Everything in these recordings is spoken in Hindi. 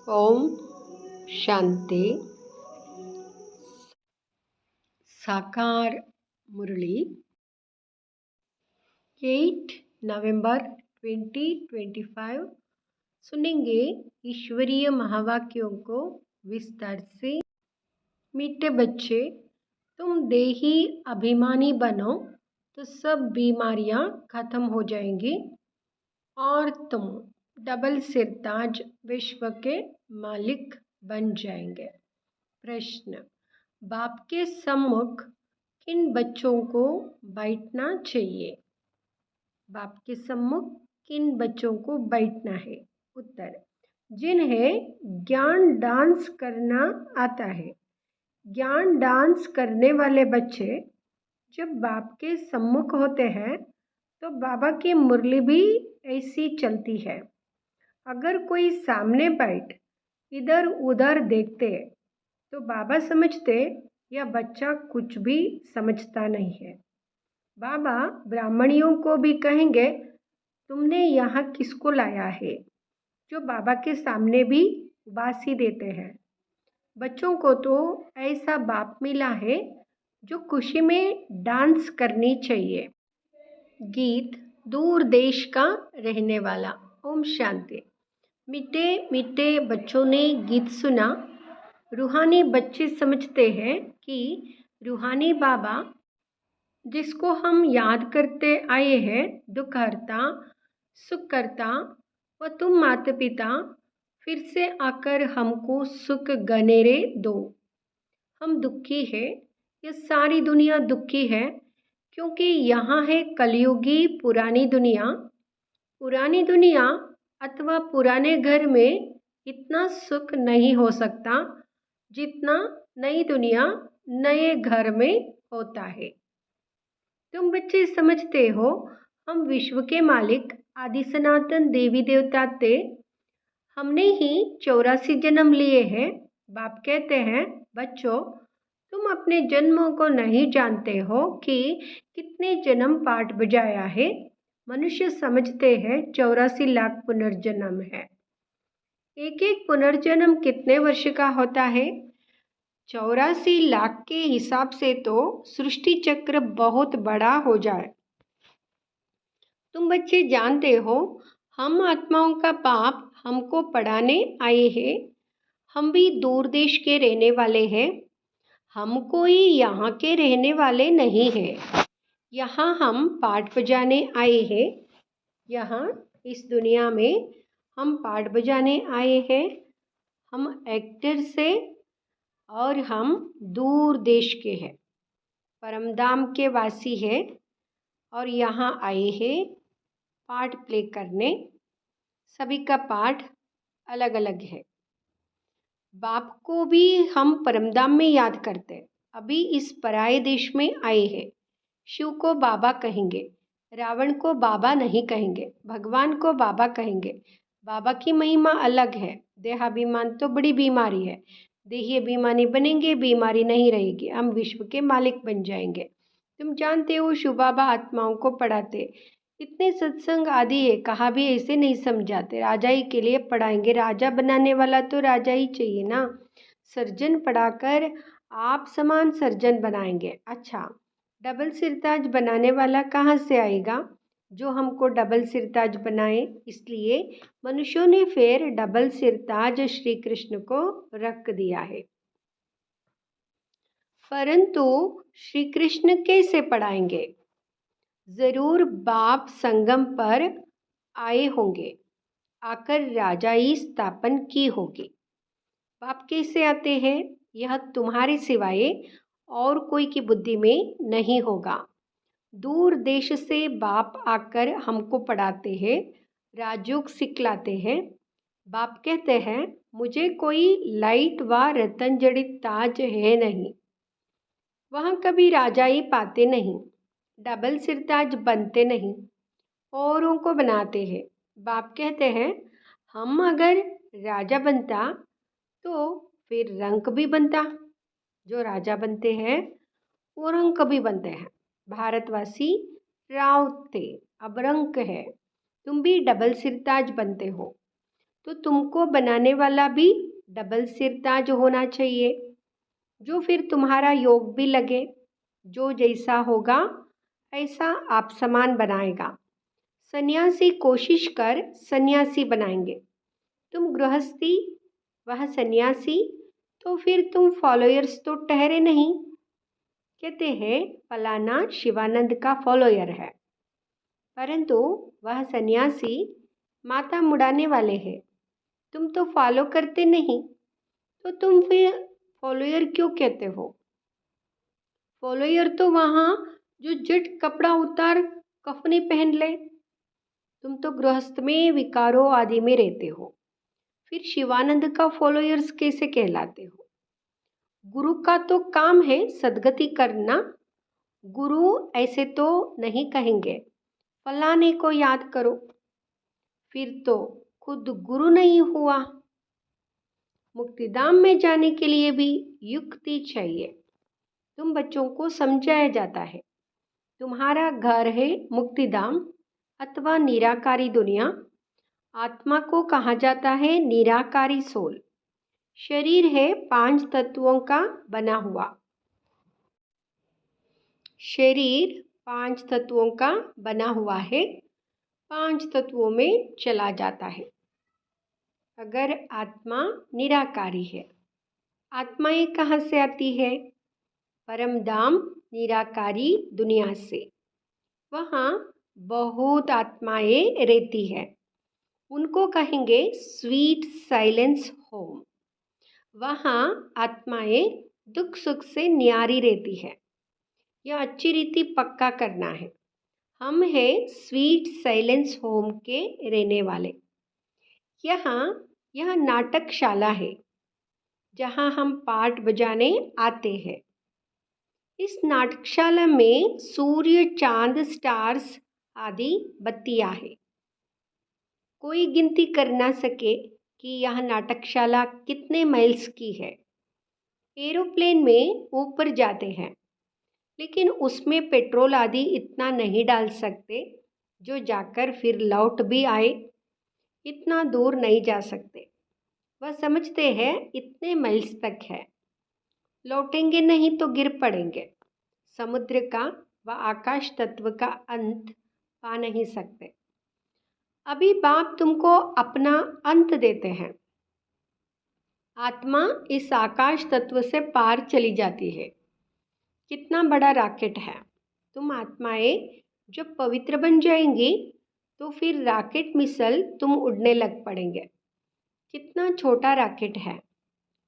ओम शांति। साकार मुरली 8 नवंबर 2025 सुनेंगे ईश्वरीय महावाक्यों को विस्तार से। मीठे बच्चे, तुम देही अभिमानी बनो तो सब बीमारियां खत्म हो जाएंगी और तुम डबल सिरताज विश्व के मालिक बन जाएंगे। प्रश्न: बाप के सम्मुख किन बच्चों को बैठना चाहिए? बाप के सम्मुख किन बच्चों को बैठना है? उत्तर: जिन्हें ज्ञान डांस करना आता है। ज्ञान डांस करने वाले बच्चे जब बाप के सम्मुख होते हैं तो बाबा की मुरली भी ऐसी चलती है। अगर कोई सामने बैठ इधर उधर देखते तो बाबा समझते यह बच्चा कुछ भी समझता नहीं है। बाबा ब्राह्मणियों को भी कहेंगे, तुमने यहाँ किसको लाया है? जो बाबा के सामने भी उबासी देते हैं। बच्चों को तो ऐसा बाप मिला है जो खुशी में डांस करनी चाहिए। गीत दूर देश का रहने वाला। ओम शांति। मीठे मीठे बच्चों ने गीत सुना। रूहानी बच्चे समझते हैं कि रूहानी बाबा जिसको हम याद करते आए हैं, दुख हरता सुख करता, व तुम माता पिता फिर से आकर हमको सुख गनेरे दो। हम दुखी है, ये सारी दुनिया दुखी है क्योंकि यहाँ है कलयुगी पुरानी दुनिया। पुरानी दुनिया अथवा पुराने घर में इतना सुख नहीं हो सकता जितना नई दुनिया नए घर में होता है। तुम बच्चे समझते हो हम विश्व के मालिक आदि सनातन देवी देवता थे। हमने ही 84 जन्म लिए हैं। बाप कहते हैं, बच्चों तुम अपने जन्मों को नहीं जानते हो कि कितने जन्म पाठ बजाया है। मनुष्य समझते हैं 84 लाख पुनर्जन्म है। एक एक पुनर्जन्म कितने वर्ष का होता है? 84 लाख के हिसाब से तो सृष्टि चक्र बहुत बड़ा हो जाए। तुम बच्चे जानते हो हम आत्माओं का बाप हमको पढ़ाने आए हैं। हम भी दूर देश के रहने वाले हैं। हम कोई यहाँ के रहने वाले नहीं हैं। यहाँ हम पाठ बजाने आए हैं। यहाँ इस दुनिया में हम पाठ बजाने आए हैं। हम एक्टर से और हम दूर देश के हैं, परमधाम के वासी हैं और यहाँ आए हैं पाठ प्ले करने। सभी का पाठ अलग अलग है। बाप को भी हम परमधाम में याद करते। अभी इस पराये देश में आए हैं। शिव को बाबा कहेंगे, रावण को बाबा नहीं कहेंगे, भगवान को बाबा कहेंगे। बाबा की महिमा अलग है। देहाभिमान तो बड़ी बीमारी है। देही अभिमानी बनेंगे, बीमारी नहीं रहेगी, हम विश्व के मालिक बन जाएंगे। तुम जानते हो शिव बाबा आत्माओं को पढ़ाते। इतने सत्संग आदि है, कहा भी ऐसे नहीं समझाते। राजा ही के लिए पढ़ाएंगे। राजा बनाने वाला तो राजा ही चाहिए ना। सर्जन पढ़ाकर आप समान सर्जन बनाएंगे। अच्छा, डबल सिरताज बनाने वाला कहाँ से आएगा जो हमको डबल सिरताज बनाए? इसलिए मनुष्यों ने फिर डबल सिरताज श्री कृष्ण को रख दिया है। परंतु श्री कृष्ण कैसे पढ़ाएंगे? जरूर बाप संगम पर आए होंगे, आकर राजाई स्थापन की होगी। बाप कैसे आते हैं यह तुम्हारे सिवाय और कोई की बुद्धि में नहीं होगा। दूर देश से बाप आकर हमको पढ़ाते हैं, राजयोग सिखलाते हैं। बाप कहते हैं, मुझे कोई लाइट व रतन जड़ित ताज है नहीं। वहाँ कभी राजाई पाते नहीं, डबल सिरताज बनते नहीं, औरों को बनाते हैं। बाप कहते हैं, हम अगर राजा बनता तो फिर रंक भी बनता। जो राजा बनते हैं वो रंक भी बनते हैं। भारतवासी राव थे, अब रंक है। तुम भी डबल सिरताज बनते हो। तो तुमको बनाने वाला भी डबल सिरताज होना चाहिए, जो फिर तुम्हारा योग भी लगे। जो जैसा होगा ऐसा आप समान बनाएगा। सन्यासी कोशिश कर सन्यासी बनाएंगे, तुम गृहस्थी वह सन्यासी, तो फिर तुम फॉलोअर्स तो ठहरे नहीं। कहते हैं फलाना शिवानंद का फॉलोअर है, परंतु वह सन्यासी माथा मुड़ाने वाले हैं। तुम तो फॉलो करते नहीं, तो तुम फिर फॉलोअर क्यों कहते हो? फॉलोअर तो वहाँ जो जट कपड़ा उतार कफनी पहन ले। तुम तो गृहस्थ में विकारों आदि में रहते हो, फिर शिवानंद का फॉलोअर्स कैसे कहलाते हो? गुरु का तो काम है सद्गति करना। गुरु ऐसे तो नहीं कहेंगे फलाने को याद करो, फिर तो खुद गुरु नहीं हुआ। मुक्तिधाम में जाने के लिए भी युक्ति चाहिए। तुम बच्चों को समझाया जाता है तुम्हारा घर है मुक्तिधाम अथवा निराकारी दुनिया। आत्मा को कहा जाता है निराकारी सोल। शरीर है 5 तत्वों का बना हुआ। शरीर 5 तत्वों का बना हुआ है, 5 तत्वों में चला जाता है। अगर आत्मा निराकारी है, आत्माएं कहाँ से आती है? परम धाम निराकारी दुनिया से। वहाँ बहुत आत्माएं रहती है, उनको कहेंगे स्वीट साइलेंस होम। वहाँ आत्माएं दुख सुख से न्यारी रहती है। यह अच्छी रीति पक्का करना है। हम हैं स्वीट साइलेंस होम के रहने वाले। यह नाटकशाला है जहाँ हम पाठ बजाने आते हैं। इस नाटकशाला में सूर्य चांद स्टार्स आदि बत्तियां हैं। कोई गिनती कर ना सके कि यह नाटकशाला कितने माइल्स की है। एरोप्लेन में ऊपर जाते हैं, लेकिन उसमें पेट्रोल आदि इतना नहीं डाल सकते जो जाकर फिर लौट भी आए। इतना दूर नहीं जा सकते। वह समझते हैं इतने माइल्स तक है, लौटेंगे नहीं तो गिर पड़ेंगे। समुद्र का व आकाश तत्व का अंत पा नहीं सकते। अभी बाप तुमको अपना अंत देते हैं। आत्मा इस आकाश तत्व से पार चली जाती है। कितना बड़ा रॉकेट है। तुम आत्माएं जब पवित्र बन जाएंगी तो फिर रॉकेट मिसल तुम उड़ने लग पड़ेंगे। कितना छोटा रॉकेट है।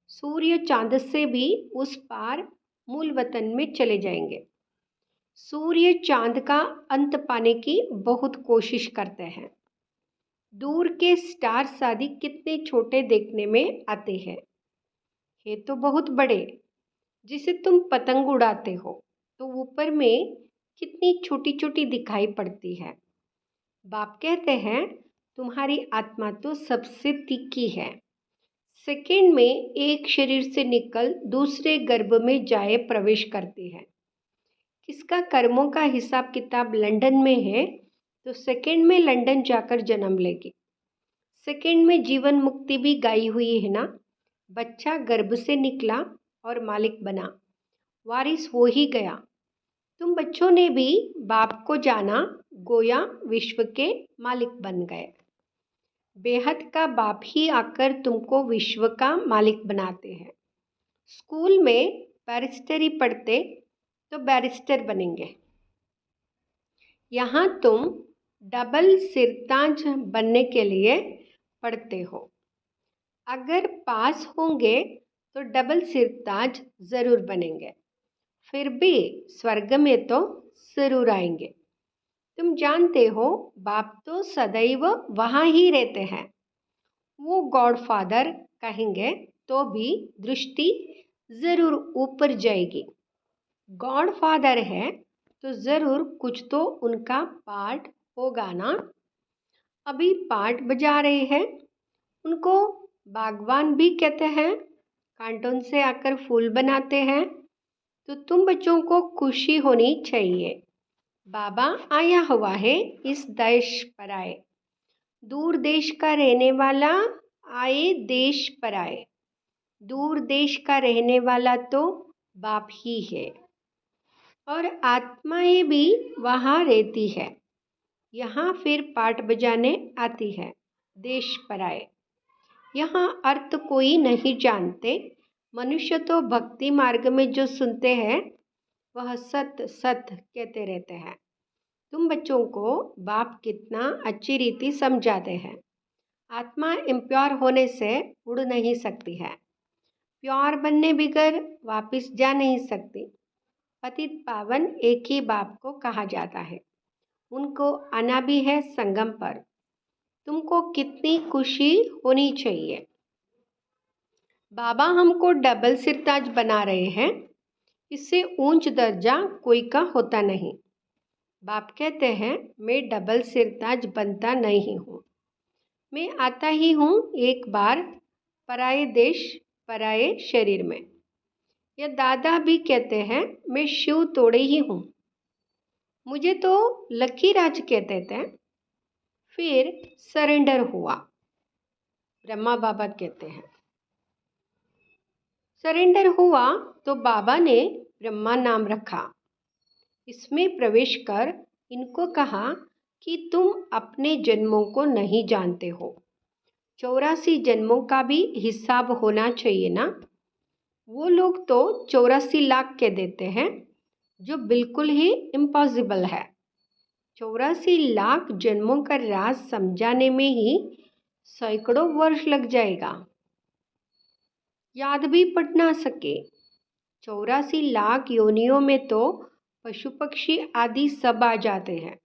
सूर्य चांद से भी उस पार मूल वतन में चले जाएंगे। सूर्य चांद का अंत पाने की बहुत कोशिश करते हैं। दूर के स्टार्स आदि कितने छोटे देखने में आते हैं। ये तो बहुत बड़े। जिसे तुम पतंग उड़ाते हो तो ऊपर में कितनी छोटी छोटी दिखाई पड़ती है। बाप कहते हैं तुम्हारी आत्मा तो सबसे तीखी है। सेकंड में एक शरीर से निकल दूसरे गर्भ में जाए प्रवेश करती है। किसका कर्मों का हिसाब किताब लंदन में है तो सेकंड में लंदन जाकर जन्म लेगी। सेकंड में जीवन मुक्ति भी गाई हुई है ना। बच्चा गर्भ से निकला और मालिक बना, वारिस हो ही गया। तुम बच्चों ने भी बाप को जाना, गोया विश्व के मालिक बन गए। बेहद का बाप ही आकर तुमको विश्व का मालिक बनाते हैं। स्कूल में बैरिस्टरी पढ़ते तो बैरिस्टर बनेंगे। यहाँ तुम डबल सिरताज बनने के लिए पढ़ते हो। अगर पास होंगे तो डबल सिरताज ज़रूर बनेंगे, फिर भी स्वर्ग में तो ज़रूर आएंगे। तुम जानते हो बाप तो सदैव वहाँ ही रहते हैं। वो गॉडफादर कहेंगे तो भी दृष्टि ज़रूर ऊपर जाएगी। गॉडफादर है तो ज़रूर कुछ तो उनका पार्ट होगा ना। अभी पार्ट बजा रहे हैं, उनको बागवान भी कहते हैं। कांटोन से आकर फूल बनाते हैं। तो तुम बच्चों को खुशी होनी चाहिए। बाबा आया हुआ है इस देश पर आए। दूर देश का रहने वाला आए देश पराए, दूर देश का रहने वाला तो बाप ही है, और आत्माएं भी वहाँ रहती है। यहाँ फिर पाठ बजाने आती है। देश पराए, यहाँ अर्थ कोई नहीं जानते। मनुष्य तो भक्ति मार्ग में जो सुनते हैं वह सत सत कहते रहते हैं। तुम बच्चों को बाप कितना अच्छी रीति समझाते हैं। आत्मा इम्प्योर होने से उड़ नहीं सकती है, प्योर बनने बगैर वापस जा नहीं सकती। पतित पावन एक ही बाप को कहा जाता है। उनको आना भी है संगम पर। तुमको कितनी खुशी होनी चाहिए। बाबा हमको डबल सिरताज बना रहे हैं। इससे ऊंच दर्जा कोई का होता नहीं। बाप कहते हैं मैं डबल सिरताज बनता नहीं हूँ। मैं आता ही हूँ एक बार पराये देश पराये शरीर में। या दादा भी कहते हैं मैं शिव तोड़े ही हूँ। मुझे तो लकी राज कहते थे, फिर सरेंडर हुआ। ब्रह्मा बाबा कहते हैं सरेंडर हुआ तो बाबा ने ब्रह्मा नाम रखा। इसमें प्रवेश कर इनको कहा कि तुम अपने जन्मों को नहीं जानते हो। 84 जन्मों का भी हिसाब होना चाहिए ना। वो लोग तो 84 लाख कह देते हैं, जो बिल्कुल ही इम्पॉसिबल है। 84 लाख जन्मों का राज समझाने में ही सैकड़ों वर्ष लग जाएगा। याद भी पड़ ना सके। 84 लाख योनियों में तो पशु पक्षी आदि सब आ जाते हैं।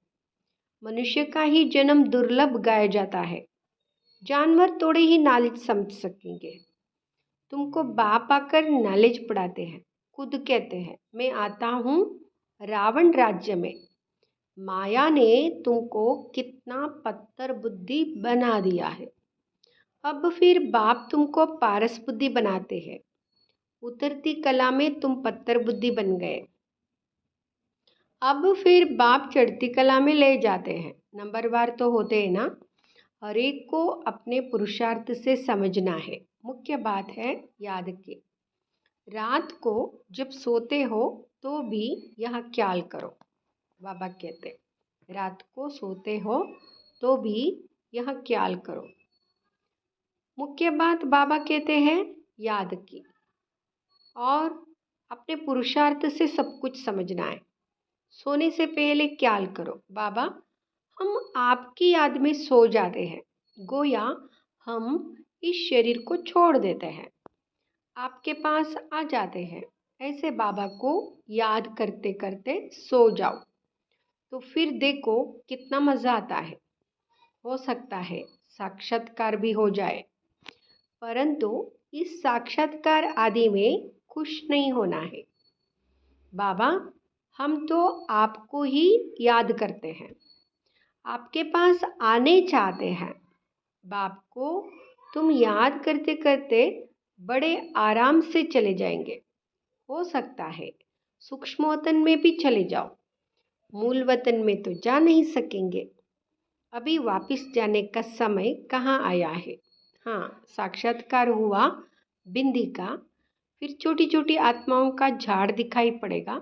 मनुष्य का ही जन्म दुर्लभ गाया जाता है। जानवर थोड़े ही नॉलेज समझ सकेंगे। तुमको बाप आकर नॉलेज पढ़ाते हैं। खुद कहते हैं मैं आता हूँ रावण राज्य में। माया ने तुमको कितना पत्थर बुद्धि बना दिया है। अब फिर बाप तुमको पारस बुद्धि बनाते हैं। उतरती कला में तुम पत्थर बुद्धि बन गए। अब फिर बाप चढ़ती कला में ले जाते हैं। नंबरवार तो होते हैं ना। हर एक को अपने पुरुषार्थ से समझना है। मुख्य बात है याद की। रात को जब सोते हो तो भी यह ख्याल करो। बाबा कहते रात को सोते हो तो भी यह ख्याल करो। मुख्य बात बाबा कहते हैं याद की, और अपने पुरुषार्थ से सब कुछ समझना है। सोने से पहले ख्याल करो बाबा हम आपकी याद में सो जाते हैं। गोया हम इस शरीर को छोड़ देते हैं, आपके पास आ जाते हैं। ऐसे बाबा को याद करते करते सो जाओ तो फिर देखो कितना मज़ा आता है। हो सकता है साक्षात्कार भी हो जाए, परंतु इस साक्षात्कार आदि में खुश नहीं होना है। बाबा हम तो आपको ही याद करते हैं, आपके पास आने चाहते हैं। बाप को तुम याद करते करते बड़े आराम से चले जाएंगे। हो सकता है सूक्ष्म वतन में भी चले जाओ, मूल वतन में तो जा नहीं सकेंगे। अभी वापस जाने का समय कहाँ आया है। हाँ साक्षात्कार हुआ बिंदी का, फिर छोटी छोटी आत्माओं का झाड़ दिखाई पड़ेगा।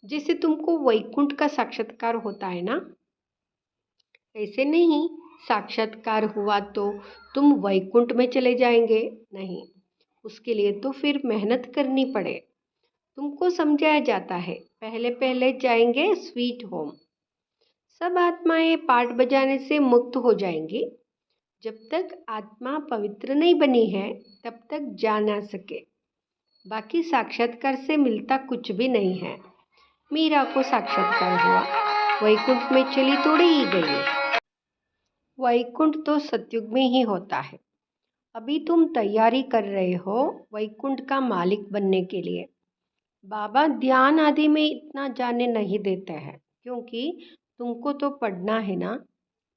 जैसे तुमको वैकुंठ का साक्षात्कार होता है ना, ऐसे नहीं साक्षात्कार हुआ तो तुम वैकुंठ में चले जाएंगे, नहीं। उसके लिए तो फिर मेहनत करनी पड़े। तुमको समझाया जाता है पहले पहले जाएंगे स्वीट होम। सब आत्माएं पाठ बजाने से मुक्त हो जाएंगी। जब तक आत्मा पवित्र नहीं बनी है तब तक जा ना सके। बाकी साक्षात्कार से मिलता कुछ भी नहीं है। मीरा को साक्षात्कार हुआ, वैकुंठ में चली तोड़ी ही गई। वैकुंठ तो सतयुग में ही होता है। अभी तुम तैयारी कर रहे हो वैकुंठ का मालिक बनने के लिए। बाबा ध्यान आदि में इतना जाने नहीं देते हैं, क्योंकि तुमको तो पढ़ना है ना।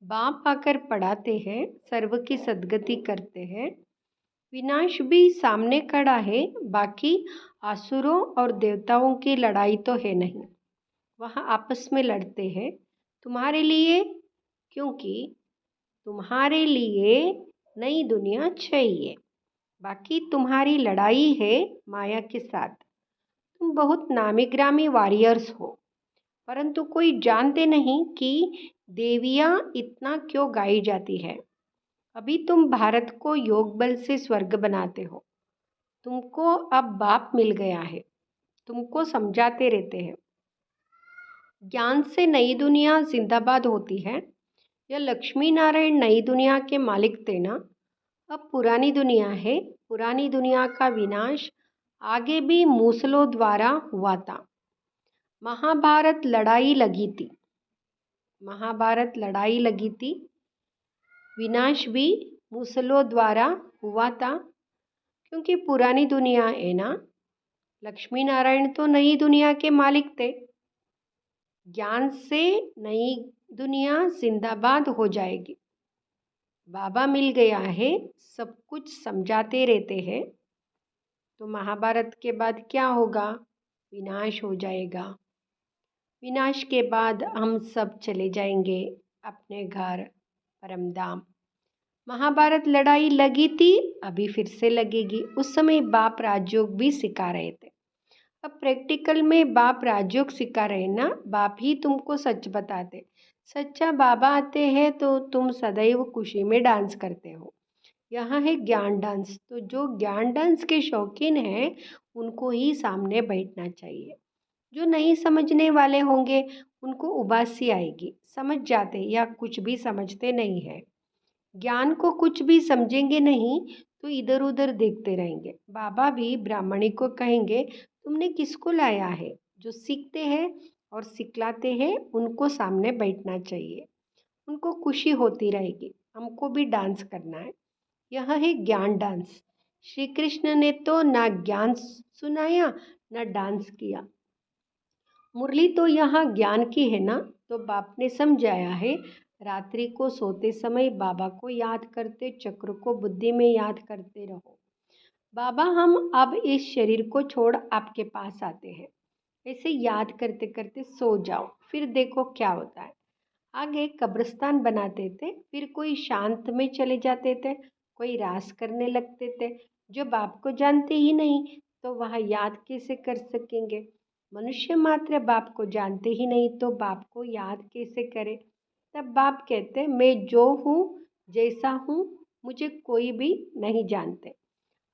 बाप आकर पढ़ाते हैं, सर्व की सद्गति करते हैं। विनाश भी सामने खड़ा है, बाकी असुरों और देवताओं की लड़ाई तो है नहीं। वह आपस में लड़ते हैं तुम्हारे लिए, क्योंकि तुम्हारे लिए नई दुनिया चाहिए। बाकी तुम्हारी लड़ाई है माया के साथ। तुम बहुत नामी ग्रामी वॉरियर्स हो, परंतु कोई जानते नहीं कि देवियाँ इतना क्यों गाई जाती है। अभी तुम भारत को योग बल से स्वर्ग बनाते हो। तुमको अब बाप मिल गया है, तुमको समझाते रहते हैं। ज्ञान से नई दुनिया जिंदाबाद होती है। यह लक्ष्मी नारायण नई दुनिया के मालिक थे ना। अब पुरानी दुनिया है, पुरानी दुनिया का विनाश आगे भी मूसलों द्वारा हुआ था। महाभारत लड़ाई लगी थी, महाभारत लड़ाई लगी थी। विनाश भी मूसलों द्वारा हुआ था, क्योंकि पुरानी दुनिया है ना। लक्ष्मी नारायण तो नई दुनिया के मालिक थे। ज्ञान से नई दुनिया जिंदाबाद हो जाएगी। बाबा मिल गया है, सब कुछ समझाते रहते हैं। तो महाभारत के बाद क्या होगा? विनाश हो जाएगा। विनाश के बाद हम सब चले जाएंगे अपने घर परमधाम। महाभारत लड़ाई लगी थी, अभी फिर से लगेगी। उस समय बाप राजयोग भी सिखा रहे थे। अब प्रैक्टिकल में बाप राजयोग सिखा रहे ना, बाप ही तुमको सच बताते। सच्चा बाबा आते हैं तो तुम सदैव खुशी में डांस करते हो। यहाँ है ज्ञान डांस, तो जो ज्ञान डांस के शौकीन हैं उनको ही सामने बैठना चाहिए। जो नहीं समझने वाले होंगे उनको उबासी आएगी। समझ जाते या कुछ भी समझते नहीं है। ज्ञान को कुछ भी समझेंगे नहीं तो इधर उधर देखते रहेंगे। बाबा भी ब्राह्मणी को कहेंगे, तुमने किसको लाया है? जो सीखते हैं और सिखलाते हैं उनको सामने बैठना चाहिए। उनको खुशी होती रहेगी। हमको भी डांस करना है। यह है ज्ञान डांस। श्री कृष्ण ने तो ना ज्ञान सुनाया ना डांस किया। मुरली तो यहाँ ज्ञान की है ना। तो बाप ने समझाया है, रात्रि को सोते समय बाबा को याद करते, चक्र को बुद्धि में याद करते रहो। बाबा हम अब इस शरीर को छोड़ आपके पास आते हैं। ऐसे याद करते करते सो जाओ, फिर देखो क्या होता है। आगे कब्रिस्तान बनाते थे, फिर कोई शांत में चले जाते थे, कोई रास करने लगते थे। जब आपको जानते ही नहीं तो वह याद कैसे कर सकेंगे? मनुष्य मात्र बाप को जानते ही नहीं तो बाप को याद कैसे करे? तब बाप कहते, मैं जो हूँ जैसा हूँ, मुझे कोई भी नहीं जानते।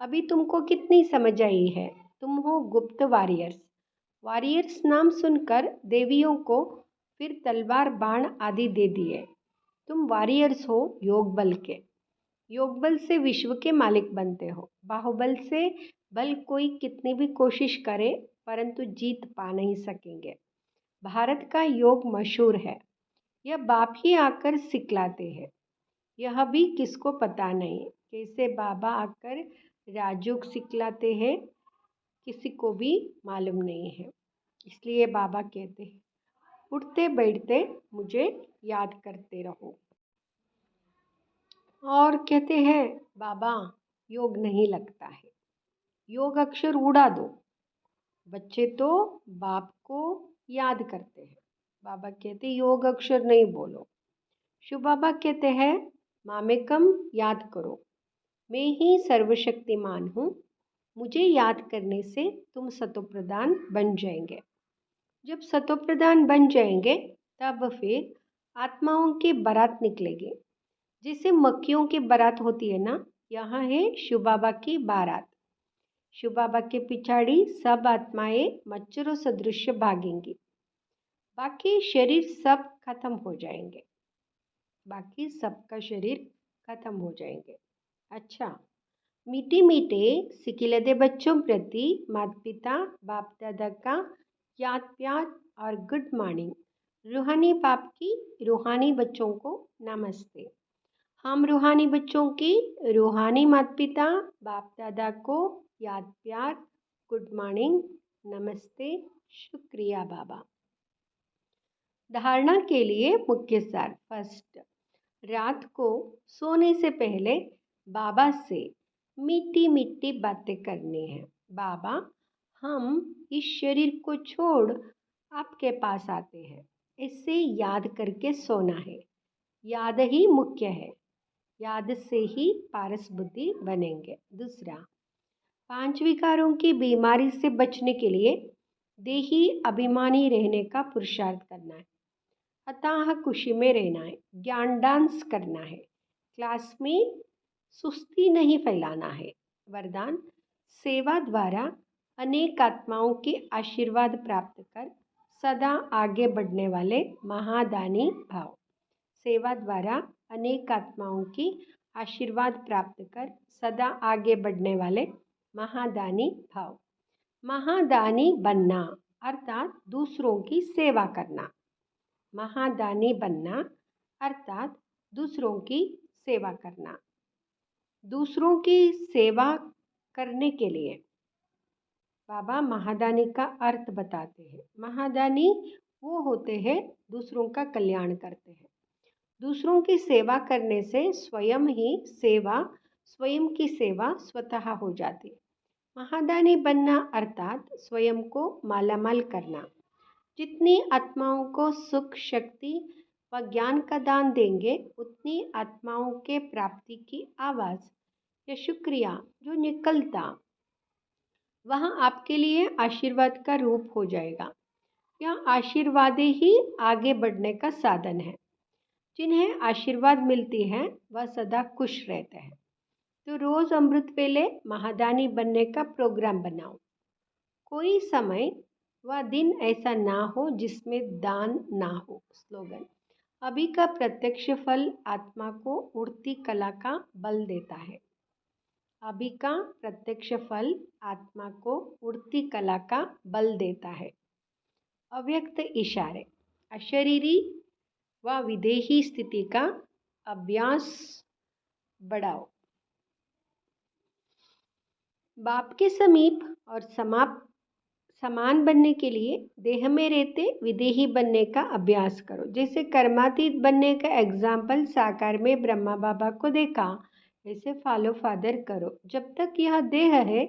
अभी तुमको कितनी समझ आई है? तुम हो गुप्त वॉरियर्स। वॉरियर्स नाम सुनकर देवियों को फिर तलवार बाण आदि दे दिए। तुम वॉरियर्स हो योग बल के। योग बल से विश्व के मालिक बनते हो। बाहुबल से बल कोई कितनी भी कोशिश करे परंतु जीत पा नहीं सकेंगे। भारत का योग मशहूर है। यह बाप ही आकर सिखलाते हैं। यह भी किसको पता नहीं कैसे बाबा आकर राजयोग सिखलाते हैं, किसी को भी मालूम नहीं है। इसलिए बाबा कहते हैं, उठते बैठते मुझे याद करते रहो। और कहते हैं, बाबा योग नहीं लगता है, योग अक्षर उड़ा दो। बच्चे तो बाप को याद करते हैं। बाबा कहते योग अक्षर नहीं बोलो। शिव बाबा कहते हैं, मामेकम याद करो, मैं ही सर्वशक्तिमान हूँ। मुझे याद करने से तुम सतोप्रधान बन जाएंगे। जब सतोप्रधान बन जाएंगे तब फिर आत्माओं की बारात निकलेगी। जैसे मक्खियों की बारात होती है ना, यहाँ है शिव बाबा की बारात। शिव बाबा के पिछाड़ी सब आत्माएं मच्छरों सदृश भागेंगी। बाकी शरीर सब खत्म हो जाएंगे। बाकी सबका शरीर खत्म हो जाएंगे। अच्छा, मीठे मीठे सिकिलदे बच्चों प्रति माता पिता बाप दादा का याद प्यार और गुड मॉर्निंग। रूहानी बाप की रूहानी बच्चों को नमस्ते। हम रूहानी बच्चों की रूहानी माता पिता बाप दादा को याद प्यार, गुड मॉर्निंग, नमस्ते, शुक्रिया बाबा। धारणा के लिए मुख्य सार। फर्स्ट, रात को सोने से पहले बाबा से मीठी मीठी बातें करनी है। बाबा हम इस शरीर को छोड़ आपके पास आते हैं, इससे याद करके सोना है। याद ही मुख्य है। याद से ही पारस बुद्धि बनेंगे। दूसरा, 5 विकारों की बीमारी से बचने के लिए देही अभिमानी रहने का पुरुषार्थ करना है, अतः खुशी में रहना है, ज्ञान डांस करना है, क्लास में सुस्ती नहीं फैलाना है। वरदान, सेवा द्वारा अनेक आत्माओं के आशीर्वाद प्राप्त कर सदा आगे बढ़ने वाले महादानी भाव। सेवा द्वारा अनेक आत्माओं की आशीर्वाद प्राप्त कर सदा आगे बढ़ने वाले महादानी भाव। महादानी बनना अर्थात दूसरों की सेवा करना। महादानी बनना अर्थात दूसरों की सेवा करना। दूसरों की सेवा करने के लिए बाबा महादानी का अर्थ बताते हैं। महादानी वो होते हैं दूसरों का कल्याण करते हैं। दूसरों की सेवा करने से स्वयं की सेवा स्वतः हो जाती है। महादानी बनना अर्थात स्वयं को मालामाल करना। जितनी आत्माओं को सुख, शक्ति व ज्ञान का दान देंगे, उतनी आत्माओं के प्राप्ति की आवाज़ या शुक्रिया जो निकलता, वह आपके लिए आशीर्वाद का रूप हो जाएगा। यह आशीर्वाद ही आगे बढ़ने का साधन है। जिन्हें आशीर्वाद मिलती है वह सदा खुश रहते हैं। तो रोज अमृत वेले महादानी बनने का प्रोग्राम बनाओ। कोई समय व दिन ऐसा ना हो जिसमें दान ना हो। स्लोगन, अभी का प्रत्यक्ष फल आत्मा को उड़ती कला का बल देता है। अभी का प्रत्यक्ष फल आत्मा को उड़ती कला का बल देता है। अव्यक्त इशारे, अशरीरी व विदेही स्थिति का अभ्यास बढ़ाओ। बाप के समीप और समान बनने के लिए देह में रहते विदेही बनने का अभ्यास करो। जैसे कर्मातीत बनने का एग्जाम्पल साकार में ब्रह्मा बाबा को देखा, ऐसे फॉलो फादर करो। जब तक यह देह है,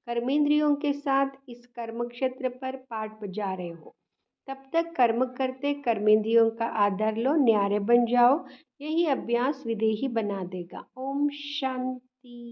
कर्मेंद्रियों के साथ इस कर्म क्षेत्र पर पाठ बजा रहे हो, तब तक कर्म करते कर्मेंद्रियों का आधार लो, न्यारे बन जाओ। यही अभ्यास विदेही बना देगा। ओम शांति।